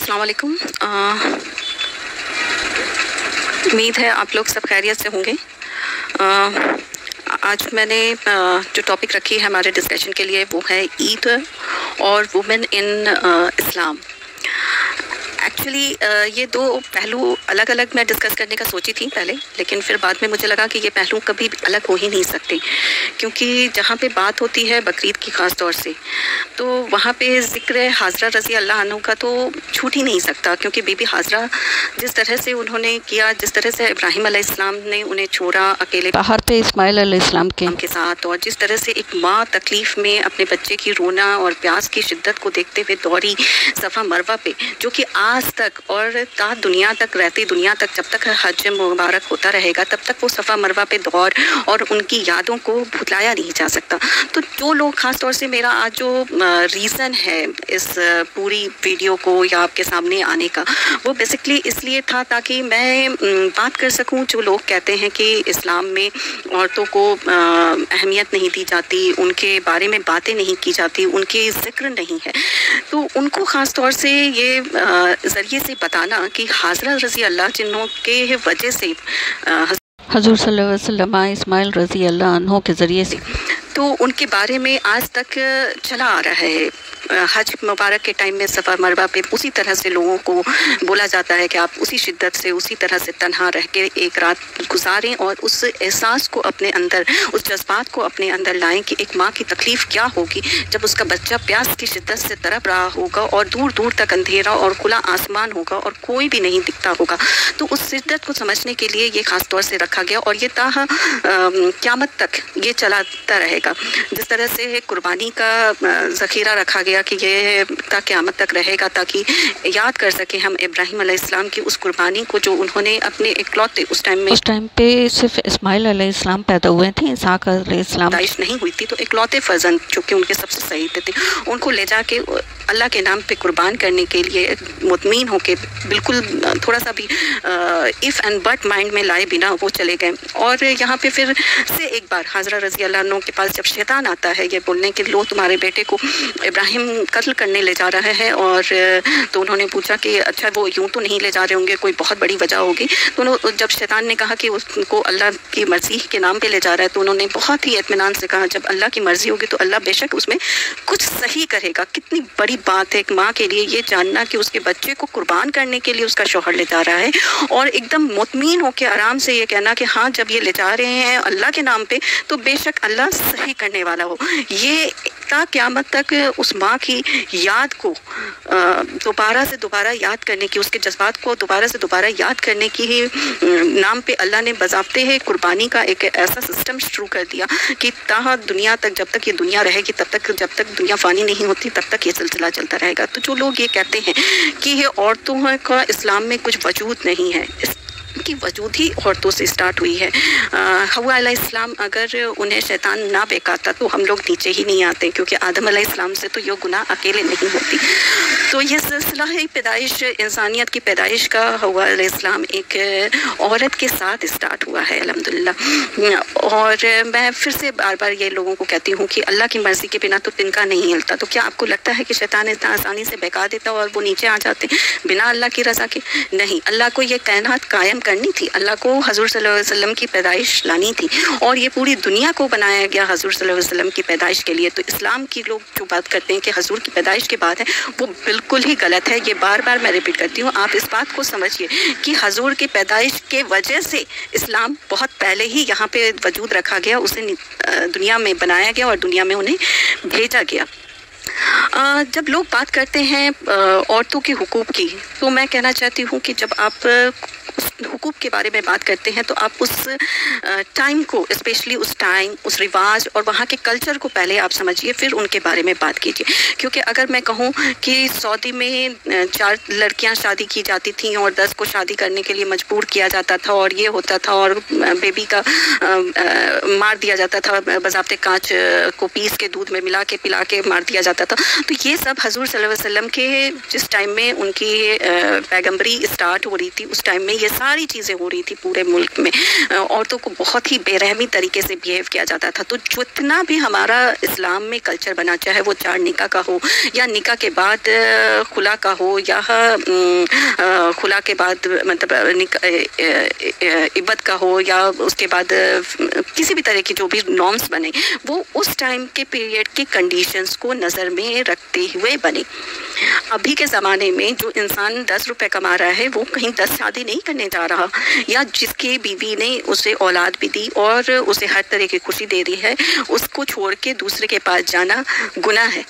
अस्सलाम वालेकुम। उम्मीद है आप लोग सब खैरियत से होंगे। आज मैंने जो टॉपिक रखी है हमारे डिस्कशन के लिए वो है ईद और वुमेन इन इस्लाम। एक्चुअली ये दो पहलू अलग अलग मैं डिस्कस करने का सोची थी पहले, लेकिन फिर बाद में मुझे लगा कि ये पहलू कभी अलग हो ही नहीं सकते, क्योंकि जहाँ पे बात होती है बकरीद की ख़ास तौर से, तो वहाँ पे ज़िक्र हाजरा रज़ी अल्लाह अन्हु का तो छूट ही नहीं सकता। क्योंकि बीबी हाजरा जिस तरह से उन्होंने किया, जिस तरह से इब्राहिम अलैहिस्सलाम ने उन्हें छोड़ा अकेले बाहर पे इस्माइल अलैहिस्सलाम के साथ, और जिस तरह से एक माँ तकलीफ़ में अपने बच्चे की रोना और प्यास की शिद्दत को देखते हुए दौड़ी सफ़ा मरवा पे, जो कि आज तक और ता दुनिया तक रहती दुनिया तक जब तक हज मुबारक होता रहेगा तब तक वो सफ़ा मरवा पे दौड़ और उनकी यादों को भुलाया नहीं जा सकता। तो जो लोग ख़ास तौर से मेरा आज जो रीज़न है इस पूरी वीडियो को या आपके सामने आने का, वो बेसिकली इसलिए था ताकि मैं बात कर सकूं। जो लोग कहते हैं कि इस्लाम में औरतों को अहमियत नहीं दी जाती, उनके बारे में बातें नहीं की जाती, उनके ज़िक्र नहीं है, तो उनको ख़ास तौर से ये ज़रिए से बताना कि हाजरा रज़ी अल्लाह जिन्हों के वजह से हजूर सल्लल्लाहु अलैहि वसल्लम इस्माइल रज़ी अल्लाह अन्हु के ज़रिए से, तो उनके बारे में आज तक चला आ रहा है। हज मुबारक के टाइम में सफ़ा मरवा पे उसी तरह से लोगों को बोला जाता है कि आप उसी शिद्दत से उसी तरह से तन्हा रह के एक रात गुजारें और उस एहसास को अपने अंदर, उस जज्बात को अपने अंदर लाएं कि एक माँ की तकलीफ़ क्या होगी जब उसका बच्चा प्यास की शिद्दत से तड़प रहा होगा और दूर दूर तक अंधेरा और खुला आसमान होगा और कोई भी नहीं दिखता होगा। तो उस शिद्दत को समझने के लिए ये ख़ास तौर से रखा गया और ये ताह क़यामत तक ये चलाता रहेगा। जिस तरह से कुर्बानी का ज़ख़ीरा रखा गया कि ये ता क़यामत तक रहेगा, ताकि याद कर सके हम इब्राहिम अलैहिस्सलाम की उस कुर्बानी को जो उन्होंने अपने इकलौते उस टाइम पे सिर्फ इस्माइल अलैहिस्सलाम पैदा हुए थे, इसहाक अलैहिस्सलाम पैदाइश नहीं हुई थी, तो इकलौते फर्जंद जो कि उनके सबसे सही थे उनको ले जाके अल्लाह के नाम पे कुर्बान करने के लिए मुतमीन होके बिल्कुल थोड़ा सा भी इफ़ एंड बट माइंड में लाए बिना वो चले गए। और यहाँ पे फिर से एक बार हाजरा रज़ी अल्लाह अन्हु के पास जब शैतान आता है ये बोलने के लो तुम्हारे बेटे को इब्राहिम कत्ल करने ले जा रहा है, और तो उन्होंने पूछा कि अच्छा वो यूं तो नहीं ले जा रहे होंगे, कोई बहुत बड़ी वजह होगी। तो जब शैतान ने कहा कि उसको अल्लाह की मर्ज़ी के नाम पे ले जा रहा है, तो उन्होंने बहुत ही इत्मीनान से कहा जब अल्लाह की मर्ज़ी होगी तो अल्लाह बेशक उसमें कुछ सही करेगा। कितनी बड़ी बात है एक माँ के लिए ये जानना कि उसके बच्चे को कुर्बान करने के लिए उसका शौहर ले जा रहा है, और एकदम मुतमीन होकर आराम से ये कहना कि हाँ जब ये ले जा रहे हैं अल्लाह के नाम पे तो बेशक अल्लाह सही करने वाला हो। ये ता क़यामत तक उस माँ की याद को दोबारा से दोबारा याद करने की, उसके जज्बात को दोबारा से दोबारा याद करने की ही नाम पे अल्लाह ने बज़ाब्ते है कुर्बानी का एक ऐसा सिस्टम शुरू कर दिया कि ता दुनिया तक, जब तक ये दुनिया रहेगी तब तक, जब तक दुनिया फ़ानी नहीं होती तब तक ये सिलसिला चलता रहेगा। तो जो लोग ये कहते हैं कि ये औरतों का इस्लाम में कुछ वजूद नहीं है, की वजूद ही औरतों से स्टार्ट हुई है। हव्वा अलैहिस्सलाम अगर उन्हें शैतान ना बेकाता तो हम लोग नीचे ही नहीं आते, क्योंकि आदम अलैहिस्सलाम से तो ये गुनाह अकेले नहीं होती। तो ये सिलसिला है पैदाइश, इंसानियत की पैदाइश का हव्वा अलैहिस्सलाम एक औरत के साथ स्टार्ट हुआ है अल्हम्दुलिल्लाह। और मैं फिर से बार बार ये लोगों को कहती हूँ कि अल्लाह की मर्ज़ी के बिना तो तिनका नहीं हिलता। तो क्या आपको लगता है कि शैतान इतना आसानी से बहका देता और वो नीचे आ जाते बिना अल्लाह की रज़ा के? नहीं, अल्लाह को ये कायनात कायम करनी थी, अल्लाह को हजूर सल्लल्लाहु अलैहि वसल्लम की पैदाइश लानी थी, और ये पूरी दुनिया को बनाया गया हजूर सल्लल्लाहु अलैहि वसल्लम की पैदाइश के लिए। तो इस्लाम की लोग जो बात करते हैं कि हजूर की पैदाइश के बाद है, वो बिल्कुल ही गलत है। ये बार बार मैं रिपीट करती हूँ, आप इस बात को समझिए कि हजूर की पैदाइश के वजह से इस्लाम बहुत पहले ही यहाँ पे वजूद रखा गया, उसे दुनिया में बनाया गया और दुनिया में उन्हें भेजा गया। जब लोग बात करते हैं औरतों के हुकूक की, तो मैं कहना चाहती हूँ कि जब आप हुकूक के बारे में बात करते हैं तो आप उस टाइम को, स्पेशली उस टाइम, उस रिवाज और वहाँ के कल्चर को पहले आप समझिए, फिर उनके बारे में बात कीजिए। क्योंकि अगर मैं कहूँ कि सऊदी में 4 लड़कियाँ शादी की जाती थीं और 10 को शादी करने के लिए मजबूर किया जाता था, और ये होता था, और बेबी का मार दिया जाता था, बज़ाब्ते कांच को पीस के दूध में मिला के पिला के मार दिया जाता था, तो ये सब हजूर सल्लल्लाहु अलैहि वसल्लम के जिस टाइम में उनकी पैगम्बरी स्टार्ट हो रही थी उस टाइम में ये सारी चीज़ें हो रही थी पूरे मुल्क में, औरतों को बहुत ही बेरहमी तरीके से बिहेव किया जाता था। तो जितना भी हमारा इस्लाम में कल्चर बना, चाहे वो 4 निकाह का हो या निकाह के बाद खुला का हो या खुला के बाद मतलब इब्बत का हो या उसके बाद किसी भी तरह की जो भी नॉर्म्स बने, वो उस टाइम के पीरियड के कंडीशंस को नज़र में रखते हुए बने। अभी के ज़माने में जो इंसान 10 रुपए कमा रहा है वो कहीं 10 शादी नहीं करने जा रहा, या जिसकी बीवी ने उसे औलाद भी दी और उसे हर तरह की खुशी दे रही है, उसको छोड़ के दूसरे के पास जाना गुनाह है।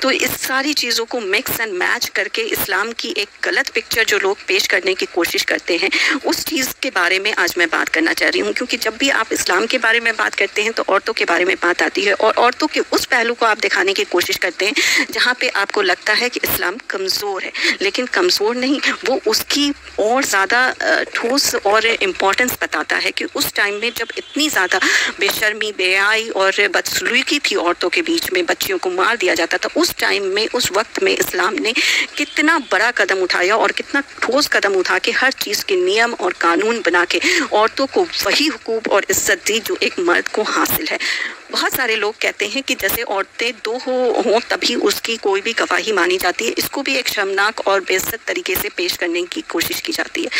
तो इस सारी चीज़ों को मिक्स एंड मैच करके इस्लाम की एक गलत पिक्चर जो लोग पेश करने की कोशिश करते हैं, उस चीज़ के बारे में आज मैं बात करना चाह रही हूँ। क्योंकि जब भी आप इस्लाम के बारे में बात करते हैं तो औरतों के बारे में बात आती है, और औरतों के उस पहलू को आप दिखाने की कोशिश करते हैं जहाँ पे आपको लगता है कि इस्लाम कमज़ोर है, लेकिन कमज़ोर नहीं, वो उसकी और ज़्यादा ठोस और इम्पोर्टेंस बताता है कि उस टाइम में जब इतनी ज़्यादा बेशर्मी, बेहयाई और बदसलूकी थी औरतों के बीच में, बच्चियों को मार दिया जाता था, उस टाइम में, उस वक्त में इस्लाम ने कितना बड़ा कदम उठाया और कितना ठोस कदम उठा के हर चीज़ के नियम और कानून बना के औरतों को वही हुकूक और इज्जत दी जो एक मर्द को हासिल है। बहुत सारे लोग कहते हैं कि जैसे औरतें 2 हों तभी उसकी कोई भी गवाही मानी जाती है। इसको भी एक शर्मनाक और बेइज्जत तरीके से पेश करने की कोशिश की जाती है।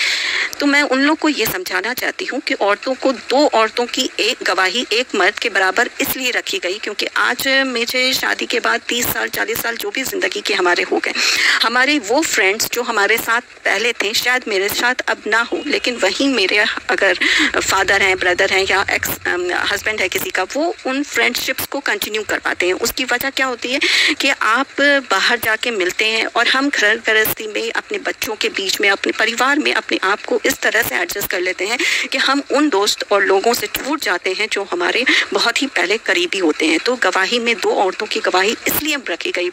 तो मैं उन लोग को ये समझाना चाहती हूँ कि औरतों को 2 औरतों की एक गवाही एक मर्द के बराबर इसलिए रखी गई क्योंकि आज मुझे शादी के बाद 30 साल 40 साल जो भी ज़िंदगी के हमारे हो गए, हमारे वो फ्रेंड्स जो हमारे साथ पहले थे शायद मेरे साथ अब ना हो, लेकिन वहीं मेरे अगर फादर हैं, ब्रदर हैं या एक्स हस्बैंड है किसी का, वो उन फ्रेंडशिप्स को कंटिन्यू कर पाते हैं। उसकी वजह क्या होती है कि आप बाहर जाके मिलते हैं और हम घर गृहस्थी में अपने बच्चों के बीच में, अपने परिवार में अपने आप को इस तरह से एडजस्ट कर लेते हैं कि हम उन दोस्त और लोगों से छूट जाते हैं जो हमारे बहुत ही पहले करीबी होते हैं। तो गवाही में 2 औरतों की गवाही इसलिए रखी गई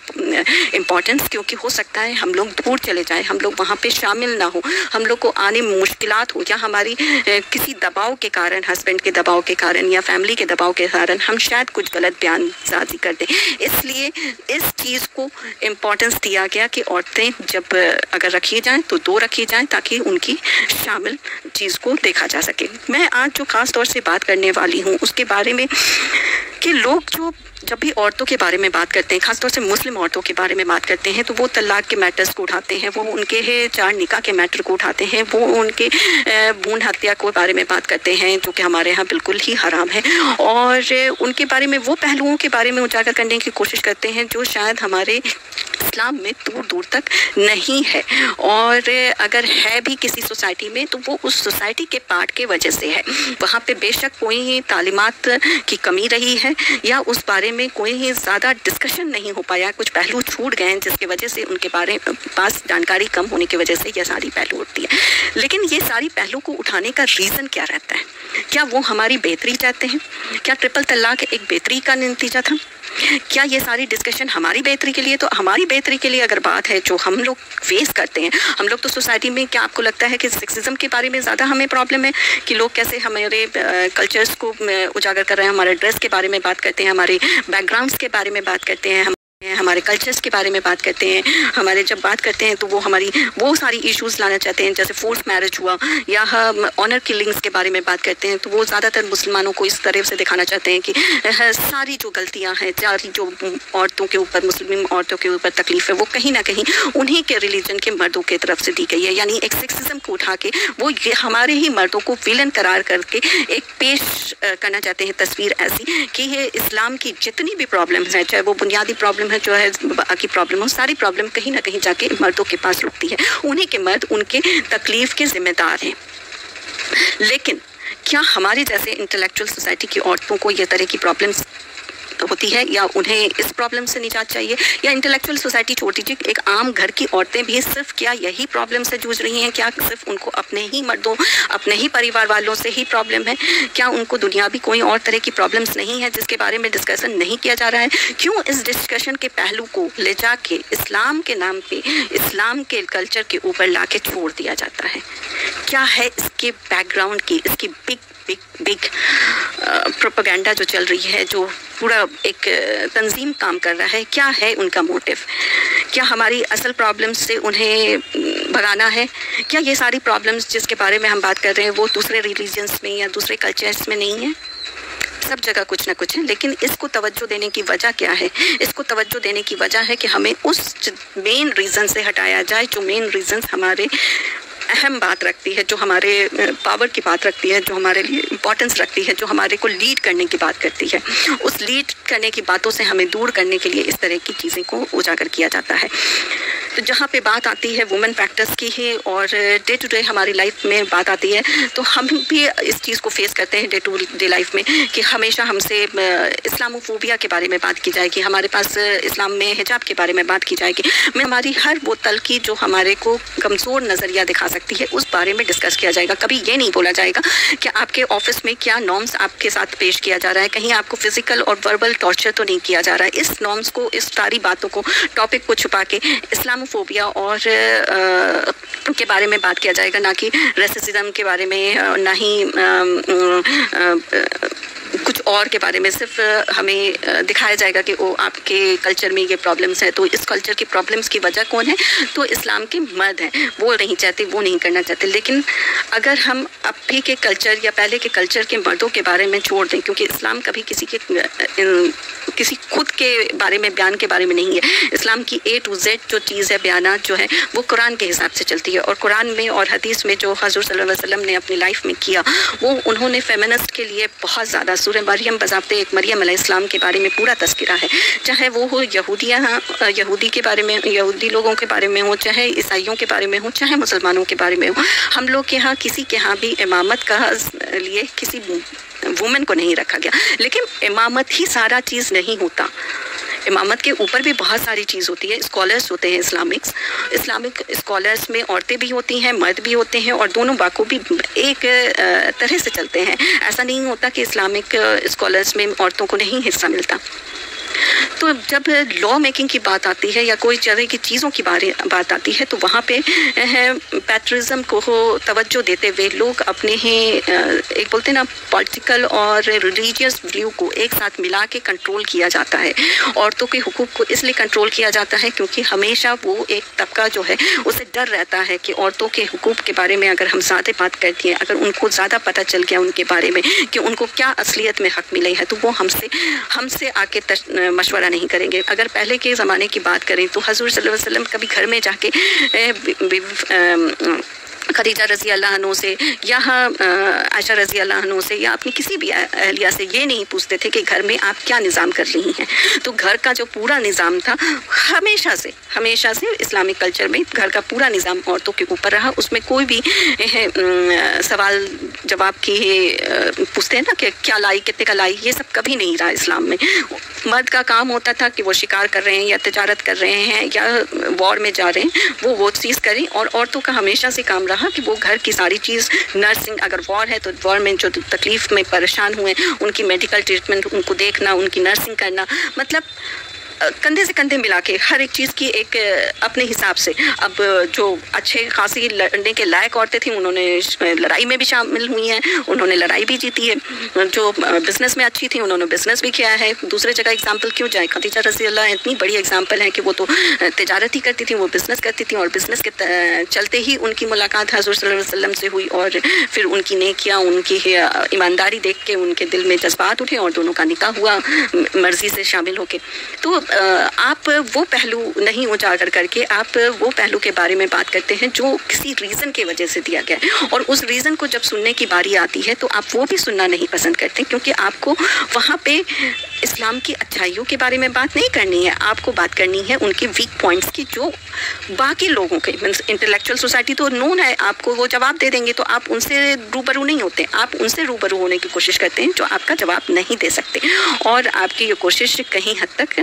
इम्पोर्टेंस क्योंकि हो सकता है हम लोग दूर चले जाएं, हम लोग वहाँ पे शामिल ना हो, हम लोग को आने में मुश्किलात हो, या हमारी किसी दबाव के कारण, हस्बैंड के दबाव के कारण या फैमिली के दबाव के कारण हम शायद कुछ गलत बयानबाजी कर दें। इसलिए इस चीज़ को इम्पोर्टेंस दिया गया कि औरतें जब अगर रखी जाएं तो 2 रखी जाएं ताकि उनकी शामिल चीज़ को देखा जा सके। मैं आज जो ख़ास तौर से बात करने वाली हूँ उसके बारे में कि लोग जो जब भी औरतों के बारे में बात करते हैं, खासतौर से मुस्लिम औरतों के बारे में बात करते हैं, तो वो तलाक के मैटर्स को उठाते हैं, वो उनके 4 निकाह के मैटर को उठाते हैं, वो उनके भ्रूण हत्या के बारे में बात करते हैं जो कि हमारे यहाँ बिल्कुल ही हराम है, और उनके बारे में वो पहलुओं के बारे में उजागर करने की कोशिश करते हैं जो शायद हमारे इस्लाम में दूर दूर तक नहीं है, और अगर है भी किसी सोसाइटी में तो वो उस सोसाइटी के पार्ट के वजह से है। वहाँ पे बेशक कोई तालीमात की कमी रही है या उस बारे में कोई ही ज़्यादा डिस्कशन नहीं हो पाया, कुछ पहलू छूट गए हैं जिसकी वजह से उनके बारे पास जानकारी कम होने की वजह से ये सारी पहलू उठती है। लेकिन ये सारी पहलू को उठाने का रीज़न क्या रहता है? क्या वो हमारी बेहतरी चाहते हैं? क्या ट्रिपल तलाक एक बेहतरी का नतीजा था? क्या ये सारी डिस्कशन हमारी बेहतरी के लिए? तो हमारी बेहतरी के लिए अगर बात है जो हम लोग फेस करते हैं, हम लोग तो सोसाइटी में, क्या आपको लगता है कि सेक्सिज्म के बारे में ज़्यादा हमें प्रॉब्लम है कि लोग कैसे हमारे कल्चर्स को उजागर कर रहे हैं, हमारे ड्रेस के बारे में बात करते हैं, हमारे बैकग्राउंड्स के बारे में बात करते हैं, हमारे कल्चर्स के बारे में बात करते हैं, हमारे जब बात करते हैं तो वो हमारी वो सारी इश्यूज लाना चाहते हैं, जैसे फोर्स मैरिज हुआ या हम ऑनर किलिंग्स के बारे में बात करते हैं, तो वो ज़्यादातर मुसलमानों को इस तरह से दिखाना चाहते हैं कि सारी जो गलतियां हैं, सारी जो औरतों के ऊपर, मुस्लिम औरतों के ऊपर तकलीफ है, वो कहीं ना कहीं उन्हीं के रिलीजन के मर्दों की तरफ से दी गई है। यानी एक सेक्सिज्म को उठा के वो ये हमारे ही मर्दों को विलन करार करके एक पेश करना चाहते हैं तस्वीर ऐसी कि ये इस्लाम की जितनी भी प्रॉब्लम्स हैं, चाहे वो बुनियादी प्रॉब्लम है जो है बाकी प्रॉब्लम हो, सारी प्रॉब्लम कहीं ना कहीं जाके मर्दों के पास रुकती है, उन्हीं के मर्द उनके तकलीफ के जिम्मेदार हैं। लेकिन क्या हमारी जैसे इंटेलेक्चुअल सोसाइटी की औरतों को ये तरह की प्रॉब्लम्स होती है या उन्हें इस प्रॉब्लम से निजात चाहिए? या इंटेलेक्चुअल सोसाइटी छोड़ दीजिए, एक आम घर की औरतें भी सिर्फ क्या यही प्रॉब्लम से जूझ रही हैं? क्या सिर्फ उनको अपने ही मर्दों, अपने ही परिवार वालों से ही प्रॉब्लम है? क्या उनको दुनियावी कोई और तरह की प्रॉब्लम्स नहीं है जिसके बारे में डिस्कशन नहीं किया जा रहा है? क्यों इस डिस्कशन के पहलू को ले जाके इस्लाम के नाम पे, इस्लाम के कल्चर के ऊपर ला के छोड़ दिया जाता है? क्या है इसके बैकग्राउंड की, इसकी बिग प्रोपेगेंडा जो चल रही है, जो पूरा एक तंजीम काम कर रहा है, क्या है उनका मोटिव? क्या हमारी असल प्रॉब्लम से उन्हें भगाना है, क्या ये सारी प्रॉब्लम्स जिसके बारे में हम बात कर रहे हैं वो दूसरे रिलीजन्स में या दूसरे कल्चर्स में नहीं है? सब जगह कुछ ना कुछ है, लेकिन इसको तवज्जो देने की वजह क्या है? इसको तवज्जो देने की वजह है कि हमें उस मेन रीज़न से हटाया जाए जो मेन रीज़न्स हमारे अहम बात रखती है, जो हमारे पावर की बात रखती है, जो हमारे लिए इम्पोर्टेंस रखती है, जो हमारे को लीड करने की बात करती है। उस लीड करने की बातों से हमें दूर करने के लिए इस तरह की चीज़ें को उजागर किया जाता है। तो जहाँ पे बात आती है वुमेन फैक्टर्स की है और डे टू डे हमारी लाइफ में बात आती है, तो हम भी इस चीज़ को फेस करते हैं डे टू डे लाइफ में कि हमेशा हमसे इस्लामोफोबिया के बारे में बात की जाएगी, हमारे पास इस्लाम में हिजाब के बारे में बात की जाएगी, हमारी हर वो तलकी जो हमारे को कमज़ोर नज़रिया दिखा सकती है उस बारे में डिस्कस किया जाएगा। कभी ये नहीं बोला जाएगा कि आपके ऑफिस में क्या नॉर्म्स आपके साथ पेश किया जा रहा है, कहीं आपको फिजिकल और वर्बल टॉर्चर तो नहीं किया जा रहा है। इस नॉर्म्स को, इस सारी बातों को, टॉपिक को छुपा के इस्लामोफोबिया और के बारे में बात किया जाएगा, ना कि रेसिज्म के बारे में, ना ही कुछ और के बारे में। सिर्फ हमें दिखाया जाएगा कि वो आपके कल्चर में ये प्रॉब्लम्स हैं, तो इस कल्चर की प्रॉब्लम्स की वजह कौन है? तो इस्लाम के मर्द हैं, वो नहीं चाहते, वो नहीं करना चाहते। लेकिन अगर हम अभी के कल्चर या पहले के कल्चर के मर्दों के बारे में छोड़ दें, क्योंकि इस्लाम कभी किसी खुद के बारे में, बयान के बारे में नहीं है। इस्लाम की A to Z जो चीज़ है, बयानात जो है, वो कुरान के हिसाब से चलती है। और कुरान में और हदीस में जो हज़रत सल्लल्लाहु अलैहि वसल्लम ने अपनी लाइफ में किया, वो उन्होंने फेमिनिस्ट के लिए बहुत ज़्यादा, सूरह मरियम बज़ाब्ते एक मरियम अलैहिस्सलाम के बारे में पूरा तज़किरा है, चाहे वो हो यहूदी के बारे में, यहूदी लोगों के बारे में हो, चाहे ईसाइयों के बारे में हो, चाहे मुसलमानों के बारे में हो। हम लोग के यहाँ किसी के यहाँ भी इमामत का लिए किसी वुमेन को नहीं रखा गया। लेकिन इमामत ही सारा चीज़ नहीं होता, इमामत के ऊपर भी बहुत सारी चीज़ होती है। स्कॉलर्स होते हैं, इस्लामिक स्कॉलर्स में औरतें भी होती हैं, मर्द भी होते हैं, और दोनों बाखूबी एक तरह से चलते हैं। ऐसा नहीं होता कि इस्लामिक स्कॉलर्स में औरतों को नहीं हिस्सा मिलता। तो जब लॉ मेकिंग की बात आती है या कोई तरह की चीज़ों की बात आती है, तो वहाँ पे पैट्रिज्म को तवज्जो देते हुए लोग अपने ही एक बोलते ना पॉलिटिकल और रिलीजियस व्यू को एक साथ मिला के कंट्रोल किया जाता है। औरतों के हुकूक को इसलिए कंट्रोल किया जाता है क्योंकि हमेशा वो एक तबका जो है उसे डर रहता है कि औरतों के हुकूक के बारे में अगर हम ज़्यादा बात करती हैं, अगर उनको ज़्यादा पता चल गया उनके बारे में कि उनको क्या असलियत में हक़ मिले हैं, तो वो हमसे आके मशवरा नहीं करेंगे। अगर पहले के ज़माने की बात करें तो हुज़ूर सल्लल्लाहु अलैहि वसल्लम कभी घर में जाके खदीजा रज़ी अल्लाह अन्हा से या आयशा रज़ी अल्लाह अन्हा से या अपनी किसी भी अहलिया से ये नहीं पूछते थे कि घर में आप क्या निज़ाम कर रही हैं। तो घर का जो पूरा निज़ाम था हमेशा से इस्लामिक कल्चर में घर का पूरा निज़ाम औरतों के ऊपर रहा। उसमें कोई भी सवाल जवाब की पूछते हैं ना कि क्या लाई, कितने का लाई, ये सब कभी नहीं रहा इस्लाम में। मर्द का काम होता था कि वो शिकार कर रहे हैं या तिजारत कर रहे हैं या वॉर में जा रहे हैं, वो चीज़ करें। और औरतों का हमेशा से काम रहा कि वो घर की सारी चीज़, नर्सिंग, अगर वॉर है तो वॉर में जो तकलीफ़ में परेशान हुए उनकी मेडिकल ट्रीटमेंट, उनको देखना, उनकी नर्सिंग करना, मतलब कंधे से कंधे मिला के हर एक चीज़ की एक अपने हिसाब से। अब जो अच्छे खासी लड़ने के लायक औरतें थीं उन्होंने लड़ाई में भी शामिल हुई हैं, उन्होंने लड़ाई भी जीती है। जो बिज़नेस में अच्छी थी उन्होंने बिज़नेस भी किया है। दूसरे जगह एग्जांपल क्यों जाए, खदीजा रज़ी अल्लाह इतनी बड़ी एग्जांपल है कि वो तो तिजारत ही करती थी, वो बिज़नेस करती थी, और बिज़नेस के चलते ही उनकी मुलाकात हज़रत सल्लल्लाहु अलैहि वसल्लम से हुई, और फिर उनकी नेकियां, उनकी ईमानदारी देख के उनके दिल में जज्बात उठे और दोनों का निकाह हुआ मर्ज़ी से शामिल होके। तो आप वो पहलू नहीं उजागर करके आप वो पहलू के बारे में बात करते हैं जो किसी रीज़न के वजह से दिया गया है, और उस रीज़न को जब सुनने की बारी आती है तो आप वो भी सुनना नहीं पसंद करते, क्योंकि आपको वहाँ पे इस्लाम की अच्छाइयों के बारे में बात नहीं करनी है, आपको बात करनी है उनके वीक पॉइंट्स की, जो बाकी लोगों के मीन्स इंटेलेक्चुअल सोसाइटी तो नोन है, आपको वो जवाब दे देंगे तो आप उनसे रूबरू नहीं होते, आप उनसे रूबरू होने की कोशिश करते हैं जो आपका जवाब नहीं दे सकते। और आपकी ये कोशिश कहीं हद तक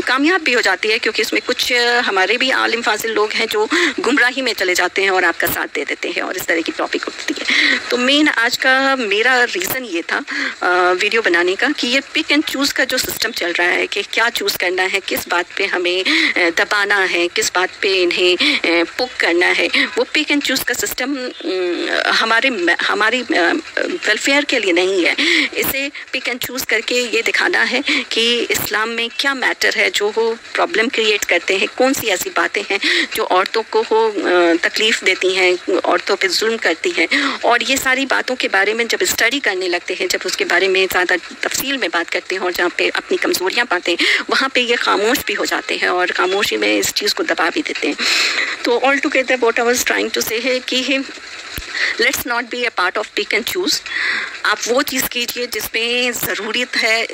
कामयाब भी हो जाती है, क्योंकि इसमें कुछ हमारे भी आलिम फाजिल लोग हैं जो गुमराही में चले जाते हैं और आपका साथ दे देते हैं, और इस तरह की टॉपिक उठती है। तो मेन आज का मेरा रीज़न ये था वीडियो बनाने का कि ये पिक एंड चूज़ का जो सिस्टम चल रहा है कि क्या चूज़ करना है, किस बात पे हमें दबाना है, किस बात पे इन्हें पुक करना है, वो पिक एंड चूज़ का सिस्टम हमारी वेलफेयर के लिए नहीं है। इसे पिक एंड चूज़ करके ये दिखाना है कि इस्लाम में क्या मैटर है ہے جو وہ پرابلم کریٹ کرتے ہیں، کون سی ایسی باتیں ہیں جو عورتوں کو تکلیف دیتی ہیں، عورتوں پہ ظلم کرتی ہیں، اور یہ ساری باتوں کے بارے میں جب اسٹڈی کرنے لگتے ہیں، جب اس کے بارے میں زیادہ تفصیل میں بات کرتے ہیں اور جہاں پہ اپنی کمزوریاں پاتے ہیں وہاں پہ یہ خاموش بھی ہو جاتے ہیں اور خاموشی میں اس چیز کو دبا بھی دیتے ہیں. تو all together what I was trying to say ہے کہ let's not be a part of pick and choose. آپ وہ چیز کیجئے جس میں ضرورت ہے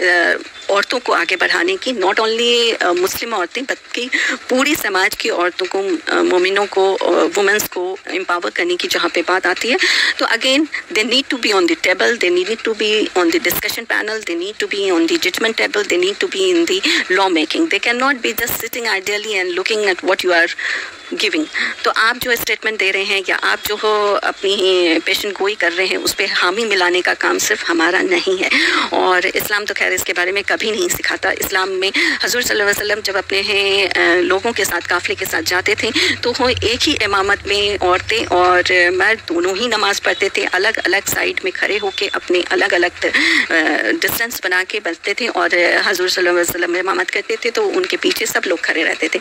عورتوں کو آگے بڑھانے کی، ناٹ اونلی مسلم عورتیں بلکہ پوری سماج کی عورتوں کو، مومنوں کو، وومنس کو امپاور کرنے کی جہاں پہ بات آتی ہے. تو again they need to be on the table, they need to be on the discussion panel, they need to be on the judgment table, they need to be in the law making. They can not be just sitting ideally and looking at what you are giving. تو آپ جو statement دے رہے ہیں یا آپ جو اپنی پیشن گوئی کر رہے ہیں اس پہ حامی ملانے کا کام صرف ہمارا نہیں ہے. اور اسلام تو خیر اس کے بارے میں کبھی نہیں سکھاتا. اسلام میں حضور صلی اللہ علیہ وسلم جب اپنے لوگوں کے ساتھ، قافلے کے ساتھ جاتے تھے تو وہ ایک ہی امامت میں عورتیں اور مرد دونوں ہی نماز پڑھتے تھے، الگ الگ سائڈ میں کھڑے ہو کے اپنے الگ الگ ڈسٹینس بنا کے بچتے تھے، اور حضور صلی اللہ علیہ وسلم امامت کرتے تھے تو ان کے پیچھے سب لوگ کھڑے رہتے تھے.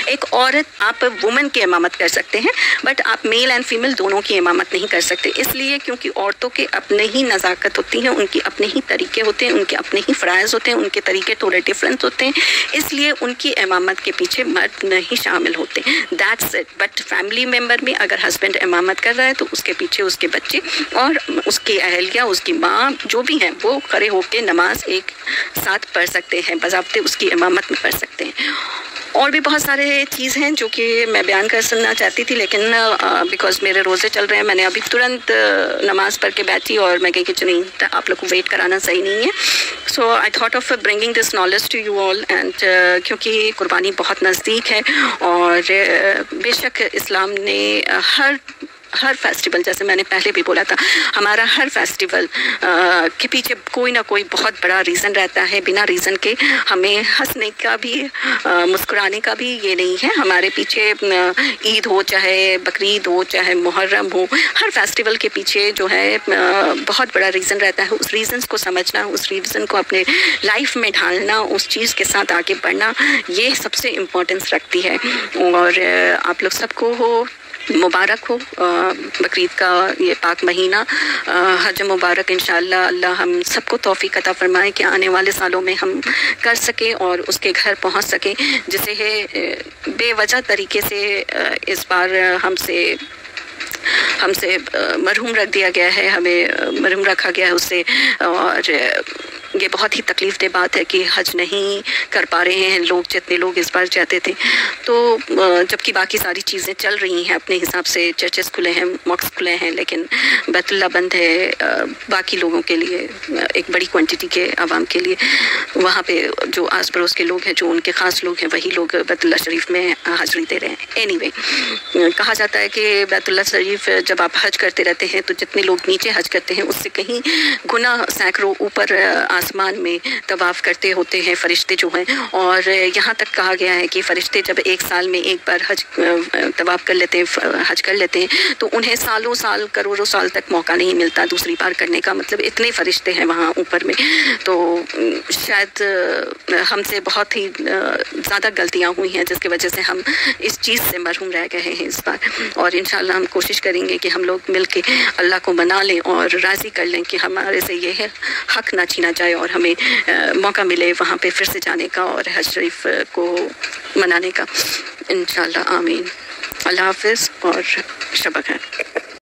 ایک عورت، آپ وومن کی امامت کر سکتے ہیں بٹ آپ میل اینڈ فیمیل دونوں کی امامت نہیں کر سکتے، اس لیے کیونکہ عورتوں کے اپنے ہی نزاکت ہوتی ہیں، ان کے اپنے ہی طریقے ہوتے ہیں، ان کے اپنے ہی فرائض ہوتے ہیں، ان کے طریقے تھوڑے ڈفرینٹ ہوتے ہیں، اس لیے ان کی امامت کے پیچھے مرد نہیں شامل ہوتے. That's it. But family member میں اگر ہسبینڈ امامت کر رہا ہے تو اس کے پیچھے اس کے بچے اور اس کی اہلیہ، اس کی ماں جو بھی ہیں وہ کھڑے ہو کے نماز ایک ساتھ پڑھ سکتے ہیں، باضابطے اس کی امامت میں پڑھ سکتے ہیں. اور بھی بہت سارے چیز ہیں جو کہ میں بیان کر سننا چاہتی تھی، لیکن بیکاز میرے روزے چل رہے ہیں، میں نے ابھی ترنت نماز پڑھ کے بیٹھی اور میں کہی کہ نہیں، آپ لوگ کو ویٹ کرانا صحیح نہیں ہے. So I thought of bringing this knowledge to you all. And کیونکہ قربانی بہت نزدیک ہے اور بے شک اسلام نے ہر فیسٹیول، جیسے میں نے پہلے بھی بولا تھا، ہمارا ہر فیسٹیول کے پیچھے کوئی نہ کوئی بہت بڑا ریزن رہتا ہے. بنا ریزن کے ہمیں ہنسنے کا بھی، مسکرانے کا بھی یہ نہیں ہے. ہمارے پیچھے عید ہو، چاہے بقرعید ہو، چاہے محرم ہو، ہر فیسٹیول کے پیچھے جو ہے بہت بڑا ریزن رہتا ہے. اس ریزنس کو سمجھنا، اس ریزن کو اپنے لائف میں ڈھالنا، اس چیز کے ساتھ آگے بڑھنا، یہ سب سے امپورٹنس رکھتی ہے. اور آپ لوگ سب کو مبارک ہو بقرعید کا یہ پاک مہینہ، حج مبارک. انشاءاللہ اللہ ہم سب کو توفیق عطا فرمائے کہ آنے والے سالوں میں ہم کر سکیں اور اس کے گھر پہنچ سکیں، جسے ہے بے وجہ طریقے سے اس بار ہم سے مرحوم رکھ دیا گیا ہے، ہمیں مرحوم رکھا گیا ہے اس سے. اور یہ بہت ہی تکلیف دہ بات ہے کہ حج نہیں کر پا رہے ہیں لوگ، جتنے لوگ اس بار جاتے تھے. تو جبکہ باقی ساری چیزیں چل رہی ہیں اپنے حساب سے، چرچز کھلے ہیں، ماسک کھلے ہیں، لیکن بیت اللہ بند ہے باقی لوگوں کے لیے، ایک بڑی کوانٹٹی کے عوام کے لیے. وہاں پہ جو آس پڑوس کے لوگ ہیں، جو ان کے خاص لوگ ہیں، وہی لوگ بیت اللہ شریف میں حاضری دے رہے ہیں. اینی وے، کہا جاتا ہے کہ بیت اللہ شریف جب آپ حج کرتے رہتے ہیں تو جتنے لوگ نیچے حج کرتے ہیں اس سے کہیں گنا سینکڑوں اوپر آسمان میں طواف کرتے ہوتے ہیں فرشتے جو ہیں. اور یہاں تک کہا گیا ہے کہ فرشتے جب ایک سال میں ایک بار طواف کر لیتے ہیں، حج کر لیتے ہیں، تو انہیں سالوں سال، کروڑوں سال تک موقع نہیں ملتا دوسری بار کرنے کا. مطلب اتنے فرشتے ہیں وہاں اوپر میں. تو شاید ہم سے بہت ہی زیادہ غلطیاں ہوئی ہیں جس کی وجہ سے ہم اس چیز سے محروم رہ گئے ہیں اس بار. اور انشاءاللہ ہم کوشش کریں گے کہ ہم لوگ مل کے اللہ کو منا لیں اور راضی کر لیں کہ ہمارے سے یہ حق نہ چھینا جائے اور ہمیں موقع ملے وہاں پہ پھر سے جانے کا اور حج شریف کو منانے کا. انشاءاللہ آمین. اللہ حافظ اور شب بخیر.